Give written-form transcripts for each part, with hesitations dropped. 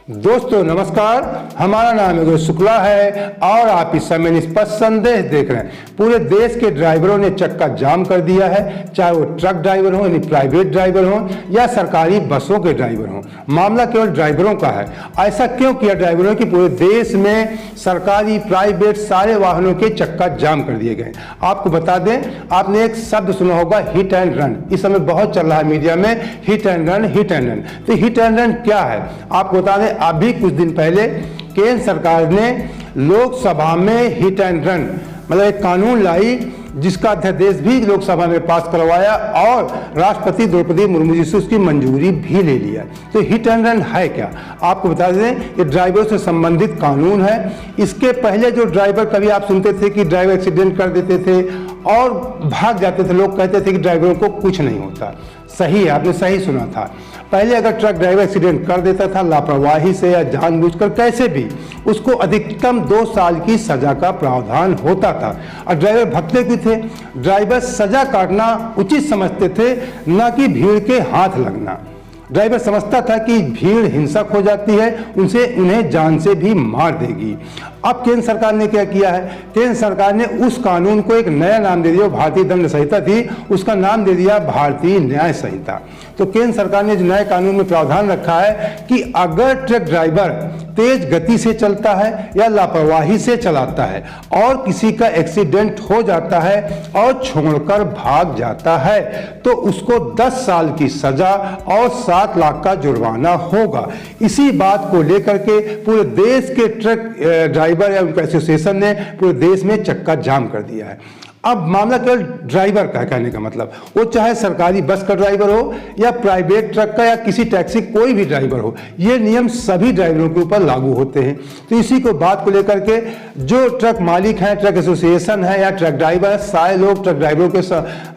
दोस्तों नमस्कार, हमारा नाम योगेश शुक्ला है और आप इस समय निष्पक्ष संदेश देख रहे हैं। पूरे देश के ड्राइवरों ने चक्का जाम कर दिया है, चाहे वो ट्रक ड्राइवर हो यानी प्राइवेट ड्राइवर हो या सरकारी बसों के ड्राइवर हो। मामला केवल ड्राइवरों का है। ऐसा क्यों किया ड्राइवरों की पूरे देश में सरकारी प्राइवेट सारे वाहनों के चक्का जाम कर दिए गए। आपको बता दें, आपने एक शब्द सुना होगा, हिट एंड रन। इस समय बहुत चल रहा है मीडिया में, hit and run, hit and run. तो हिट एंड रन क्या है आपको बता दें। अभी कुछ दिन पहले केंद्र सरकार ने लोकसभा में हिट एंड रन मतलब एक कानून लाई, जिसका अध्यादेश भी लोकसभा में पास करवाया और राष्ट्रपति द्रौपदी मुर्मू जी से उसकी मंजूरी भी ले लिया। तो हिट एंड रन है क्या, आपको बता दें, ये ड्राइवरों से संबंधित कानून है। इसके पहले जो ड्राइवर, कभी आप सुनते थे कि ड्राइवर एक्सीडेंट कर देते थे और भाग जाते थे, लोग कहते थे कि ड्राइवरों को कुछ नहीं होता। सही है, आपने सही सुना था। पहले अगर ट्रक ड्राइवर एक्सीडेंट कर देता था लापरवाही से या जानबूझकर कैसे भी, उसको अधिकतम 2 साल की सजा का प्रावधान होता था। और ड्राइवर भगते भी थे, ड्राइवर सजा काटना उचित समझते थे, न कि भीड़ के हाथ लगना। ड्राइवर समझता था कि भीड़ हिंसक हो जाती है, उन्हें जान से भी मार देगी। अब केंद्र सरकार ने क्या किया है, केंद्र सरकार ने उस कानून को एक नया नाम दे दिया। भारतीय दंड संहिता थी, उसका नाम दे दिया भारतीय न्याय संहिता। तो केंद्र सरकार ने जो नए कानून में प्रावधान रखा है कि अगर ट्रक ड्राइवर तेज गति से चलता है या लापरवाही से चलाता है और किसी का एक्सीडेंट हो जाता है और छोड़कर भाग जाता है, तो उसको 10 साल की सजा और 7 लाख का जुर्माना होगा। इसी बात को लेकर के पूरे देश के ट्रक ड्राइवर या उनका एसोसिएशन ने पूरे देश में चक्का जाम कर दिया है। अब मामला केवल ड्राइवर का है, कहने का मतलब वो चाहे सरकारी बस का ड्राइवर हो या प्राइवेट ट्रक का या किसी टैक्सी, कोई भी ड्राइवर हो, ये नियम सभी ड्राइवरों के ऊपर लागू होते हैं। तो इसी को बात को लेकर के जो ट्रक मालिक हैं, ट्रक एसोसिएशन है या ट्रक ड्राइवर है, सारे लोग ट्रक ड्राइवरों के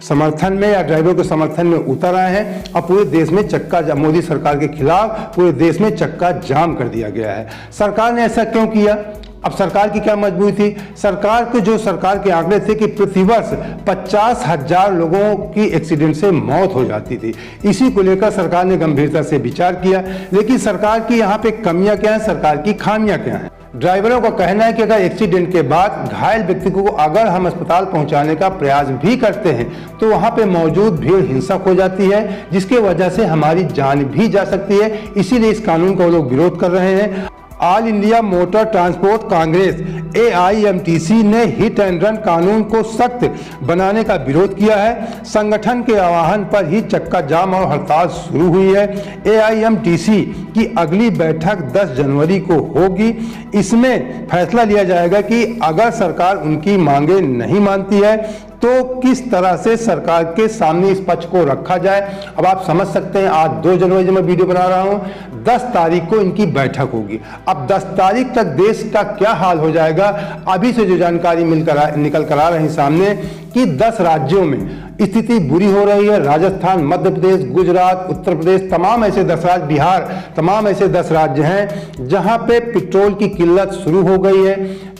समर्थन में या ड्राइवरों के समर्थन में उतर आए हैं और पूरे देश में चक्का, मोदी सरकार के खिलाफ पूरे देश में चक्का जाम कर दिया गया है। सरकार ने ऐसा क्यों किया? अब सरकार की क्या मजबूरी थी? सरकार के आंकड़े थे कि प्रतिवर्ष 50,000 लोगों की एक्सीडेंट से मौत हो जाती थी। इसी को लेकर सरकार ने गंभीरता से विचार किया। लेकिन सरकार की यहाँ पे कमियां क्या हैं, सरकार की खामियां क्या हैं? ड्राइवरों का कहना है कि अगर एक्सीडेंट के बाद घायल व्यक्ति को अगर हम अस्पताल पहुंचाने का प्रयास भी करते हैं तो वहां पे मौजूद भीड़ हिंसक हो जाती है, जिसके वजह से हमारी जान भी जा सकती है। इसीलिए इस कानून का वो लोग विरोध कर रहे हैं। All India motor transport Congress AIMTC ने हिट एंड रन कानून को सख्त बनाने का विरोध किया है। संगठन के आह्वान पर ही चक्का जाम और हड़ताल शुरू हुई है। AIMTC की अगली बैठक 10 जनवरी को होगी। इसमें फैसला लिया जाएगा कि अगर सरकार उनकी मांगे नहीं मानती है तो किस तरह से सरकार के सामने इस पक्ष को रखा जाए। अब आप समझ सकते हैं, आज 2 जनवरी जब मैं वीडियो बना रहा हूं, 10 तारीख को इनकी बैठक होगी। अब 10 तारीख तक देश का क्या हाल हो जाएगा, अभी से जो जानकारी निकल कर आ रही सामने कि 10 राज्यों में स्थिति बुरी हो रही है। राजस्थान, मध्य प्रदेश, गुजरात, उत्तर प्रदेश, तमाम ऐसे 10 राज्य, बिहार, तमाम ऐसे 10 राज्य हैं जहां पे पेट्रोल की किल्लत शुरू हो गई है।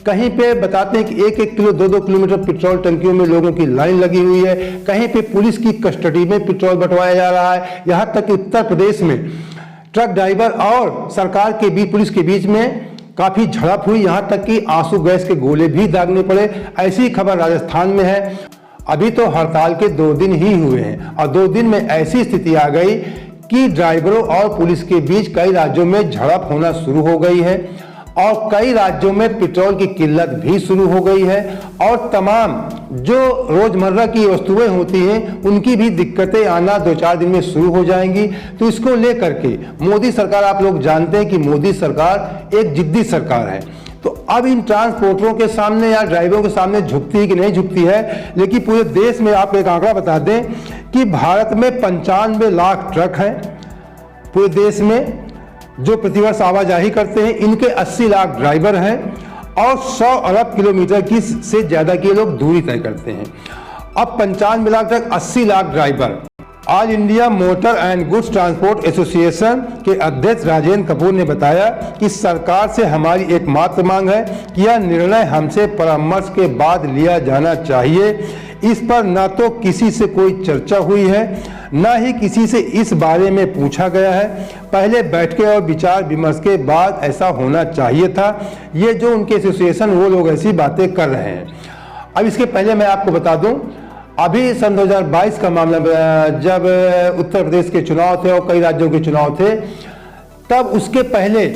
कहीं पे बताते हैं कि 1-1 किलो 2-2 किलोमीटर पेट्रोल टंकियों में लोगों की लाइन लगी हुई है। कहीं पे पुलिस की कस्टडी में पेट्रोल बंटवाया जा रहा है। यहाँ तक कि उत्तर प्रदेश में ट्रक ड्राइवर और सरकार के बीच, पुलिस के बीच में काफी झड़प हुई, यहाँ तक कि आंसू गैस के गोले भी दागने पड़े। ऐसी खबर राजस्थान में है। अभी तो हड़ताल के 2 दिन ही हुए हैं और 2 दिन में ऐसी स्थिति आ गई कि ड्राइवरों और पुलिस के बीच कई राज्यों में झड़प होना शुरू हो गई है और कई राज्यों में पेट्रोल की किल्लत भी शुरू हो गई है और तमाम जो रोजमर्रा की वस्तुएं होती हैं उनकी भी दिक्कतें आना 2-4 दिन में शुरू हो जाएंगी। तो इसको लेकर के मोदी सरकार, आप लोग जानते हैं कि मोदी सरकार एक जिद्दी सरकार है। तो अब इन ट्रांसपोर्टरों के सामने या ड्राइवरों के सामने झुकती है कि नहीं झुकती है। लेकिन पूरे देश में आप एक आंकड़ा बता दें कि भारत में 95 लाख ट्रक हैं पूरे देश में जो प्रतिवर्ष आवाजाही करते हैं। इनके 80 लाख ड्राइवर हैं और 100 अरब किलोमीटर की से ज्यादा की लोग दूरी तय करते हैं। अब 95 lakh truck, 80 lakh driver. All India motor and goods transport association के अध्यक्ष राजेंद्र कपूर ने बताया कि सरकार से हमारी एकमात्र मांग है कि यह निर्णय हमसे परामर्श के बाद लिया जाना चाहिए। इस पर ना तो किसी से कोई चर्चा हुई है, ना ही किसी से इस बारे में पूछा गया है। पहले बैठके और विचार विमर्श के बाद ऐसा होना चाहिए था। ये जो उनके एसोसिएशन वो लोग ऐसी बातें कर रहे हैं। अब इसके पहले मैं आपको बता दूं, अभी सन 2022 का मामला, जब उत्तर प्रदेश के चुनाव थे और कई राज्यों के चुनाव थे, तब उसके पहले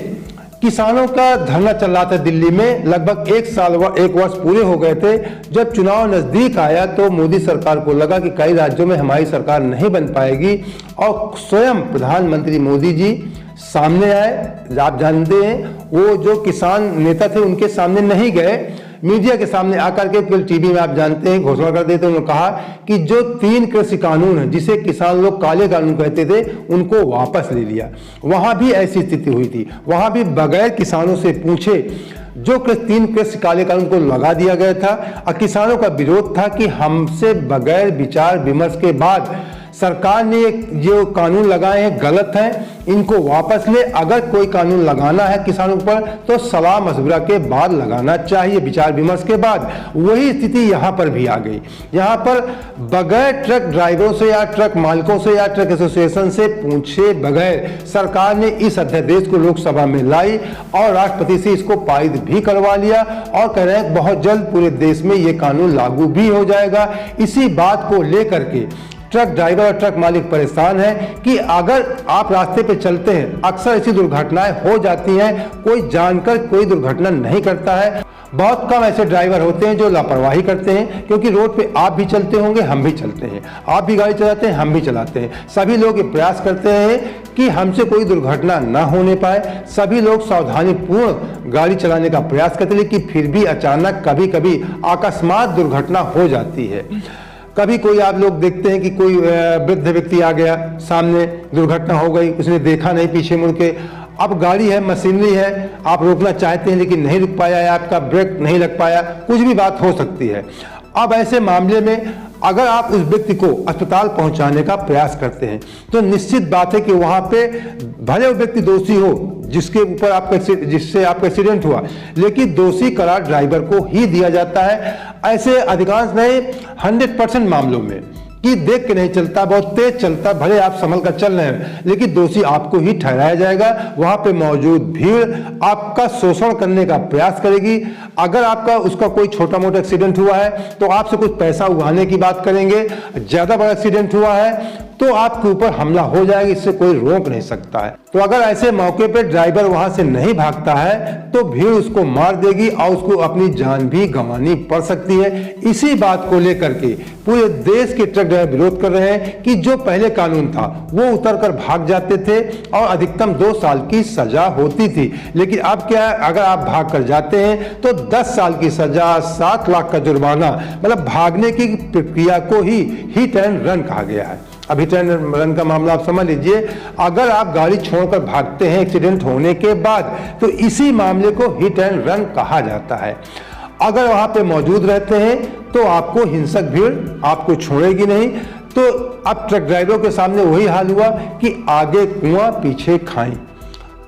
किसानों का धरना चल रहा था दिल्ली में। लगभग एक वर्ष पूरे हो गए थे। जब चुनाव नजदीक आया तो मोदी सरकार को लगा कि कई राज्यों में हमारी सरकार नहीं बन पाएगी, और स्वयं प्रधानमंत्री मोदी जी सामने आए। आप जानते हैं, वो जो किसान नेता थे उनके सामने नहीं गए, मीडिया के सामने आकर के केवल टीवी में आप जानते हैं घोषणा कर देते। उन्होंने कहा कि जो 3 कृषि कानून है, जिसे किसान लोग काले कानून कहते थे, उनको वापस ले लिया। वहां भी ऐसी स्थिति हुई थी। वहां भी बगैर किसानों से पूछे जो 3 कृषि काले कानून को लगा दिया गया था, और किसानों का विरोध था कि हमसे बगैर विचार विमर्श के बाद सरकार ने जो कानून लगाए हैं गलत हैं, इनको वापस ले। अगर कोई कानून लगाना है किसानों पर तो सलाह मशवरा के बाद लगाना चाहिए, विचार विमर्श के बाद। वही स्थिति यहाँ पर भी आ गई। यहाँ पर बगैर ट्रक ड्राइवरों से या ट्रक मालिकों से या ट्रक एसोसिएशन से पूछे बगैर सरकार ने इस अध्यादेश को लोकसभा में लाई और राष्ट्रपति से इसको पारित भी करवा लिया, और कह रहे हैं बहुत जल्द पूरे देश में ये कानून लागू भी हो जाएगा। इसी बात को लेकर के ट्रक ड्राइवर और ट्रक मालिक परेशान है कि अगर आप रास्ते पे चलते हैं, अक्सर ऐसी दुर्घटनाएं हो जाती हैं। कोई जानकर कोई दुर्घटना नहीं करता है। बहुत कम ऐसे ड्राइवर होते हैं जो लापरवाही करते हैं, क्योंकि रोड पे आप भी चलते होंगे, हम भी चलते हैं, आप भी गाड़ी चलाते हैं, हम भी चलाते हैं। सभी लोग ये प्रयास करते हैं कि हमसे कोई दुर्घटना ना होने पाए। सभी लोग सावधानीपूर्ण गाड़ी चलाने का प्रयास करते हैं, लेकिन फिर भी अचानक कभी कभी अकस्मात दुर्घटना हो जाती है। कभी कोई आप लोग देखते हैं कि कोई वृद्ध व्यक्ति आ गया, सामने दुर्घटना हो गई, उसने देखा नहीं पीछे मुड़ के। अब गाड़ी है, मशीनरी है, आप रोकना चाहते हैं लेकिन नहीं रुक पाया, या आपका ब्रेक नहीं लग पाया, कुछ भी बात हो सकती है। अब ऐसे मामले में अगर आप उस व्यक्ति को अस्पताल पहुंचाने का प्रयास करते हैं तो निश्चित बात है कि वहां पे भले वो व्यक्ति दोषी हो जिससे आपका एक्सीडेंट हुआ, लेकिन दोषी करार ड्राइवर को ही दिया जाता है। ऐसे अधिकांश नहीं 100% मामलों में कि देख के नहीं चलता, बहुत तेज चलता, भले आप संभल कर चल रहे हैं, लेकिन दोषी आपको ही ठहराया जाएगा। वहां पे मौजूद भीड़ आपका शोषण करने का प्रयास करेगी। अगर आपका उसका कोई छोटा मोटा एक्सीडेंट हुआ है तो आपसे कुछ पैसा उगाने की बात करेंगे। ज्यादा बड़ा एक्सीडेंट हुआ है तो आपके ऊपर हमला हो जाएगा, इससे कोई रोक नहीं सकता है। तो अगर ऐसे मौके पे ड्राइवर वहां से नहीं भागता है तो भीड़ उसको मार देगी और उसको अपनी जान भी गंवानी पड़ सकती है। इसी बात को लेकर के पूरे देश के ट्रक ड्राइवर विरोध कर रहे हैं कि जो पहले कानून था वो उतरकर भाग जाते थे और अधिकतम 2 साल की सजा होती थी, लेकिन अब क्या है, अगर आप भाग कर जाते हैं तो 10 साल की सजा, 7 लाख का जुर्माना। मतलब भागने की प्रक्रिया को ही हिट एंड रन कहा गया है। अब हिट एंड रन का मामला आप समझ लीजिए, अगर आप गाड़ी छोड़कर भागते हैं एक्सीडेंट होने के बाद तो इसी मामले को हिट एंड रन कहा जाता है। अगर वहां पे मौजूद रहते हैं तो आपको हिंसक भीड़ आपको छोड़ेगी नहीं। तो अब ट्रक ड्राइवरों के सामने वही हाल हुआ कि आगे कुआं पीछे खाई।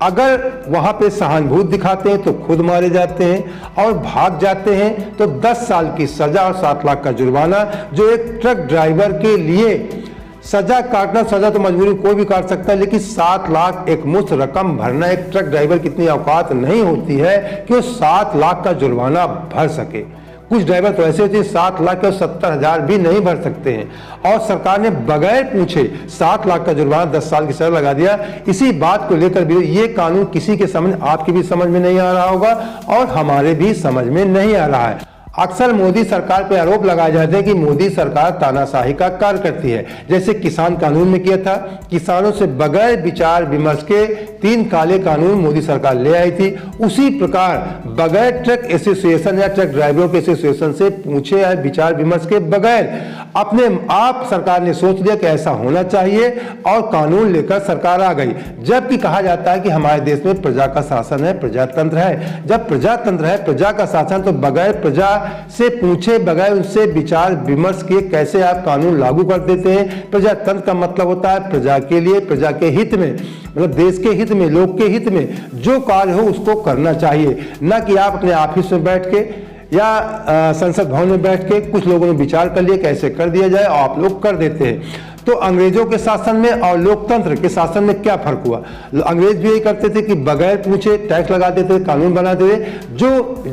अगर वहां पे सहानुभूति दिखाते हैं तो खुद मारे जाते हैं और भाग जाते हैं तो 10 साल की सजा और 7 लाख का जुर्माना, जो एक ट्रक ड्राइवर के लिए सजा काटना, सजा तो मजबूरी कोई भी काट सकता है, लेकिन 7 लाख एक मुश्त रकम भरना एक ट्रक ड्राइवर की इतनी औकात नहीं होती है कि वो 7 लाख का जुर्माना भर सके। कुछ ड्राइवर तो ऐसे होते हैं 7 लाख और 70,000 भी नहीं भर सकते हैं, और सरकार ने बगैर पूछे 7 लाख का जुर्माना 10 साल की सजा लगा दिया। इसी बात को लेकर भी ये कानून किसी के समझ, आपकी भी समझ में नहीं आ रहा होगा और हमारे भी समझ में नहीं आ रहा है। अक्सर मोदी सरकार पे आरोप लगाए जाते हैं कि मोदी सरकार तानाशाही का कार्य करती है। जैसे किसान कानून में किया था, किसानों से बगैर विचार विमर्श के 3 काले कानून मोदी सरकार ले आई थी। उसी प्रकार बगैर ट्रक एसोसिएशन या ट्रक ड्राइवरों के एसोसिएशन से पूछे या विचार विमर्श के बगैर अपने आप सरकार ने सोच लिया कि ऐसा होना चाहिए और कानून लेकर सरकार आ गई। जबकि कहा जाता है कि हमारे देश में प्रजा का शासन है, प्रजातंत्र है। जब प्रजातंत्र है, प्रजा का शासन, तो बगैर प्रजा से पूछे, बगैर उनसे विचार विमर्श किए कैसे आप कानून लागू कर देते हैं। प्रजातंत्र का मतलब होता है प्रजा के लिए, प्रजा के हित में, मतलब देश के हित में, लोग के हित में जो कार्य हो उसको करना चाहिए, न कि आप अपने ऑफिस में बैठ के या संसद भवन में बैठ के कुछ लोगों ने विचार कर लिए कैसे कर दिया जाए, और आप लोग कर देते हैं। तो अंग्रेजों के शासन में और लोकतंत्र के शासन में क्या फर्क हुआ? अंग्रेज भी यही करते थे कि बगैर पूछे टैक्स लगा देते थे, कानून बनाते थे, जो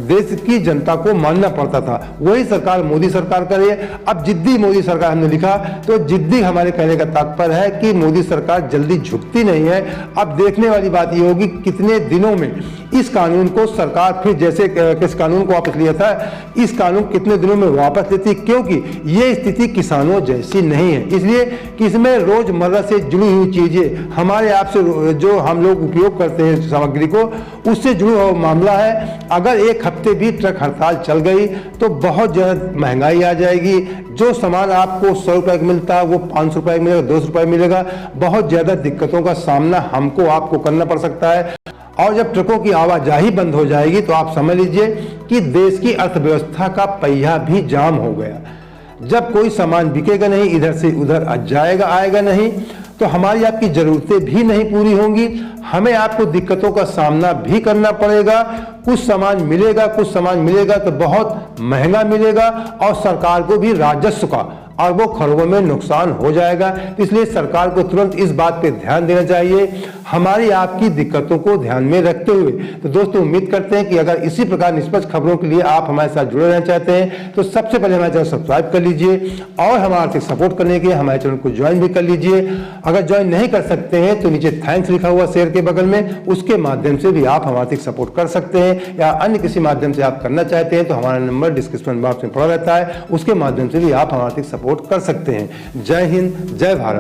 देश की जनता को मानना पड़ता था। वही सरकार मोदी सरकार कर रही है। अब जिद्दी मोदी सरकार हमने लिखा, तो जिद्दी हमारे कहने का तात्पर्य है कि मोदी सरकार जल्दी झुकती नहीं है। अब देखने वाली बात ये होगी कितने दिनों में इस कानून को सरकार फिर, जैसे किस कानून को वापस लिया था, इस कानून कितने दिनों में वापस लेती है, क्योंकि ये स्थिति किसानों जैसी नहीं है। इसलिए कि इसमें रोजमर्रा से जुड़ी हुई चीजें, हमारे आप से जो हम लोग उपयोग करते हैं सामग्री को, उससे जुड़ा हुआ मामला है। अगर एक हफ्ते भी ट्रक हड़ताल चल गई तो बहुत ज्यादा महंगाई आ जाएगी। जो सामान आपको 100 रुपए का मिलता है वो 500 रुपए मिलेगा, 200 रुपए मिलेगा। बहुत ज्यादा दिक्कतों का सामना हमको आपको करना पड़ सकता है। और जब ट्रकों की आवाजाही बंद हो जाएगी तो आप समझ लीजिए कि देश की अर्थव्यवस्था का पहिया भी जाम हो गया। जब कोई सामान बिकेगा नहीं, इधर से उधर जाएगा आएगा नहीं, तो हमारी आपकी जरूरतें भी नहीं पूरी होंगी। हमें आपको दिक्कतों का सामना भी करना पड़ेगा। कुछ सामान मिलेगा, कुछ सामान मिलेगा तो बहुत महंगा मिलेगा, और सरकार को भी राजस्व का अरबों खरबों में नुकसान हो जाएगा। इसलिए सरकार को तुरंत इस बात पे ध्यान देना चाहिए, हमारी आपकी दिक्कतों को ध्यान में रखते हुए। तो दोस्तों, उम्मीद करते हैं कि अगर इसी प्रकार निष्पक्ष खबरों के लिए आप हमारे साथ जुड़े रहना चाहते हैं तो सबसे पहले हमारे चैनल सब्सक्राइब कर लीजिए, और हमारा आर्थिक सपोर्ट करने के लिए हमारे चैनल को ज्वाइन भी कर लीजिए। अगर ज्वाइन नहीं कर सकते हैं तो नीचे थैंक्स लिखा हुआ शेयर के बगल में, उसके माध्यम से भी आप हमारा आर्थिक सपोर्ट कर सकते हैं, या अन्य किसी माध्यम से आप करना चाहते हैं तो हमारा नंबर डिस्क्रिप्शन बॉक्स में पड़ा रहता है, उसके माध्यम से भी आप हमारा आर्थिक सपोर्ट कर सकते हैं। जय हिंद, जय भारत।